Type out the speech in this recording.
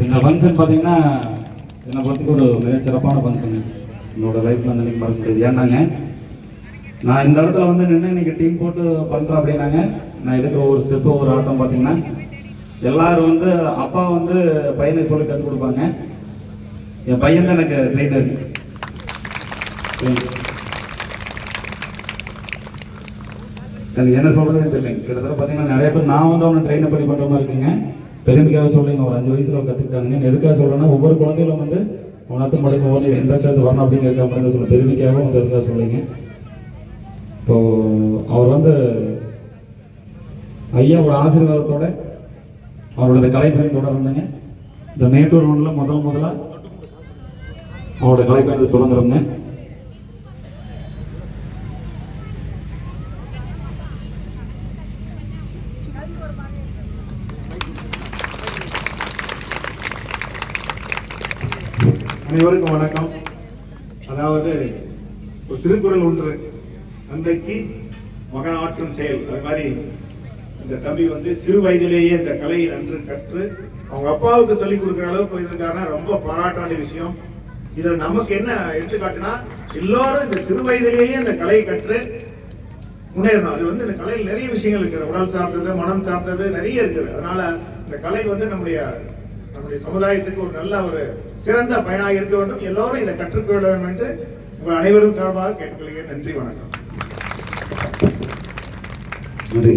இந்த ஃபங்க்ஷன் பார்த்தீங்கன்னா என்னை பொறுத்துக்கு ஒரு மிக சிறப்பான ஃபங்க்ஷன் என்னோட லைஃப்பில் வந்து இன்றைக்கி மறக்க முடியாது. ஏன்னாங்க நான் இந்த இடத்துல வந்து நின்று இன்றைக்கி டீம் போட்டு பண்ணுறேன் அப்படின்னாங்க நான் இதுக்கு ஒரு ஸ்டெப்பு ஒரு ஆட்டம் பார்த்தீங்கன்னா எல்லோரும் வந்து அப்பா வந்து பையனை சொல்லி கற்றுக் கொடுப்பாங்க. என் பையன் தான் எனக்கு ட்ரெயினர். எனக்கு என்ன சொல்கிறதே தெரியலைங்க. கிட்டத்தட்ட பார்த்தீங்கன்னா நிறைய பேர் நான் வந்து அவனை ட்ரெயினை பண்ணி பண்ணுற மாதிரி இருக்குங்க. பெருமைக்காக சொல்லுங்க, ஒரு 5 வயசுல கற்றுக்கிட்டாங்க. எதுக்காக சொல்கிறேன்னா ஒவ்வொரு குழந்தைகளும் வந்து அவனாத்து படைச்ச ஒவ்வொரு இன்ட்ரெஸ்ட் எடுத்து வரணும் அப்படின்னு இருக்க மாதிரி சொல்ல பெருமைக்காகவும் வந்து எதுக்காக சொல்லுங்க. இப்போது அவர் வந்து ஐயாவோட ஆசீர்வாதத்தோட அவரோட கலைப்பயணம் தொடர்ந்தாங்க. இந்த மேட்டூர் ஒன்றில் முதலாக அவரோட கலைப்பயணத்தை தொடங்குறோங்க. அனைவருக்கும் வணக்கம். அதாவது ஒரு திருக்குறள் ஒன்று, தந்தைக்கு மகன் ஆற்றும் செயல். அது மாதிரி இந்த தம்பி வந்து சிறு வயதிலேயே இந்த கலையை நன்று கற்று அவங்க அப்பாவுக்கு சொல்லிக் கொடுக்குற அளவுக்கு இருக்காருன்னா ரொம்ப பாராட்ட வேண்டிய விஷயம். இதுல நமக்கு என்ன எடுத்துக்காட்டுனா, எல்லாரும் இந்த சிறு வயதிலேயே இந்த கலையை கற்று முன்னேறணும். அது வந்து இந்த கலையில் நிறைய விஷயங்கள் இருக்குது, உடல் சார்ந்தது, மனம் சார்ந்தது நிறைய இருக்குது. அதனால இந்த கலை வந்து நம்முடைய சமுதாயத்துக்கு ஒரு நல்ல ஒரு சிறந்த பயனாக இருக்க வேண்டும். எல்லாரும் இதை கற்றுக்கொள்ள வேண்டும் என்று உங்கள் அனைவரும் சார்பாக கேட்டுக்கொள்கிறேன். நன்றி, வணக்கம். நன்றி.